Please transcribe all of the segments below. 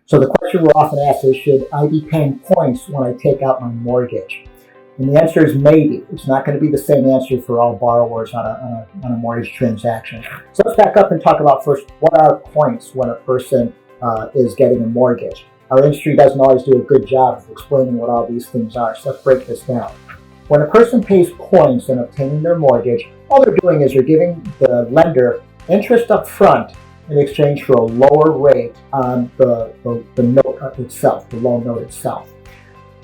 So the question we're often asked is, should I be paying points when I take out my mortgage? And the answer is maybe. It's not going to be the same answer for all borrowers on a mortgage transaction. So let's back up and talk about first, what are points when a person is getting a mortgage? Our industry doesn't always do a good job of explaining what all these things are, so let's break this down. When a person pays points in obtaining their mortgage, all they're doing is you're giving the lender interest up front in exchange for a lower rate on the note itself, the loan note itself.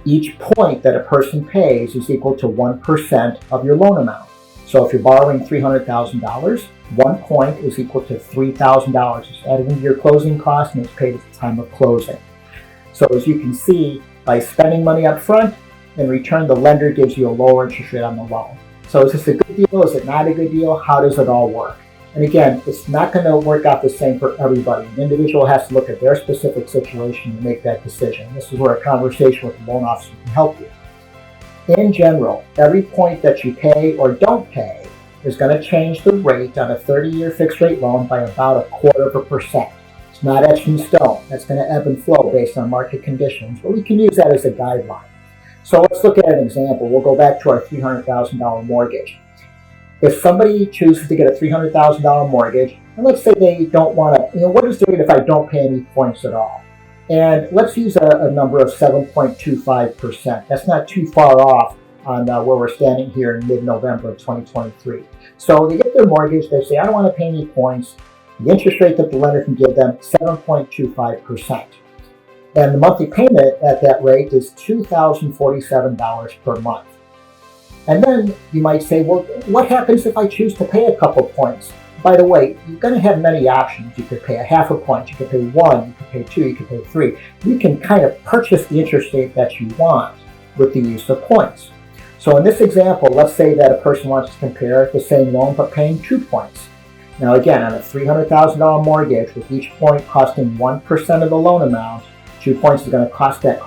Each point that a person pays is equal to 1% of your loan amount. So if you're borrowing $300,000, 1 point is equal to $3,000. It's added into your closing cost and it's paid at the time of closing. So as you can see, by spending money up front, in return the lender gives you a lower interest rate on the loan. So is this a good deal? Is it not a good deal? How does it all work? And again, it's not going to work out the same for everybody. An individual has to look at their specific situation and make that decision. This is where a conversation with the loan officer can help you. In general, every point that you pay or don't pay is going to change the rate on a 30-year fixed rate loan by about 0.25%. It's not etched in stone. That's going to ebb and flow based on market conditions, but we can use that as a guideline. So let's look at an example. We'll go back to our $300,000 mortgage. If somebody chooses to get a $300,000 mortgage, and let's say they don't want to, what is the rate if I don't pay any points at all? And let's use a number of 7.25%. That's not too far off on where we're standing here in mid-November of 2023. So they get their mortgage, they say, I don't want to pay any points. The interest rate that the lender can give them, 7.25%. And the monthly payment at that rate is $2,047 per month. And then you might say, well, what happens if I choose to pay a couple points? By the way, you're going to have many options. You could pay a half a point, you could pay 1, you could pay 2, you could pay 3. You can kind of purchase the interest rate that you want with the use of points. So in this example, let's say that a person wants to compare the same loan but paying 2 points. Now again, on a $300,000 mortgage, with each point costing 1% of the loan amount, 2 points is going to cost that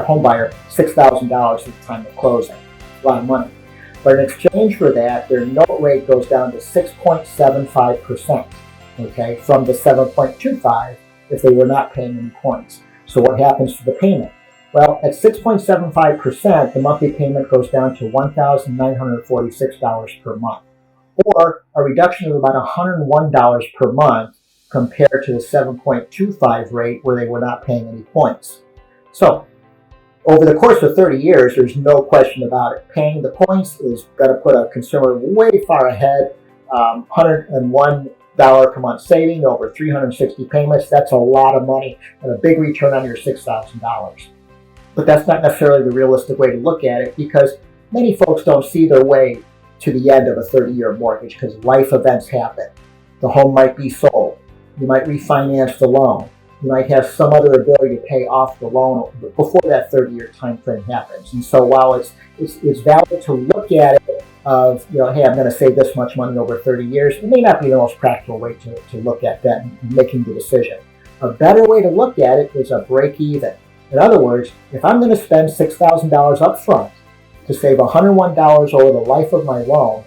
home buyer $6,000 at the time of closing. A lot of money. But in exchange for that, their note rate goes down to 6.75%, okay, from the 7.25 if they were not paying any points. So what happens to the payment? Well, at 6.75%, the monthly payment goes down to $1,946 per month, or a reduction of about $101 per month compared to the 7.25 rate where they were not paying any points. So over the course of 30 years, there's no question about it. Paying the points is going to put a consumer way far ahead. $101 per month saving over 360 payments. That's a lot of money and a big return on your $6,000. But that's not necessarily the realistic way to look at it, because many folks don't see their way to the end of a 30-year mortgage because life events happen. The home might be sold. You might refinance the loan. You might have some other ability to pay off the loan before that 30-year time frame happens. And so while it's valid to look at it of, hey, I'm going to save this much money over 30 years, it may not be the most practical way to look at that and making the decision. A better way to look at it is a break even. In other words, if I'm going to spend $6,000 up front to save $101 over the life of my loan,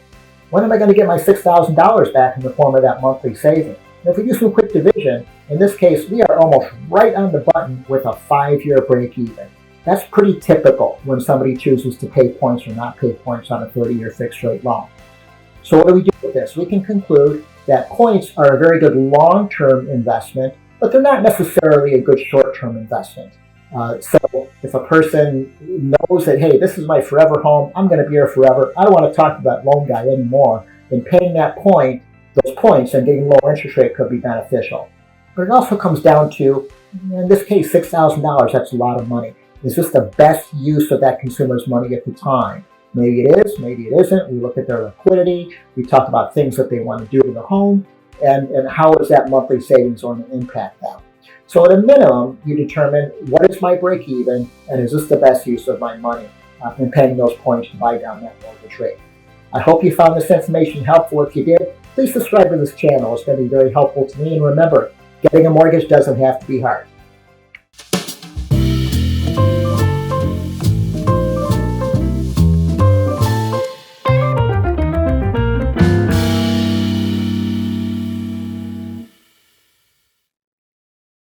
when am I going to get my $6,000 back in the form of that monthly saving? And if we do some quick division, in this case, we are almost right on the button with a 5-year break even. That's pretty typical when somebody chooses to pay points or not pay points on a 30-year fixed rate loan. So what do we do with this? We can conclude that points are a very good long-term investment, but they're not necessarily a good short-term investment. So if a person knows that, hey, this is my forever home, I'm going to be here forever, I don't want to talk to that loan guy anymore, then paying those points and getting lower interest rate could be beneficial. But it also comes down to, in this case, $6,000, that's a lot of money. Is this the best use of that consumer's money at the time? Maybe it is, maybe it isn't. We look at their liquidity, we talk about things that they want to do to the home, and how is that monthly savings going to impact them. So at a minimum, you determine what is my break even, and is this the best use of my money in paying those points to buy down that mortgage rate. I hope you found this information helpful. If you did, please subscribe to this channel. It's going to be very helpful to me. And remember, getting a mortgage doesn't have to be hard.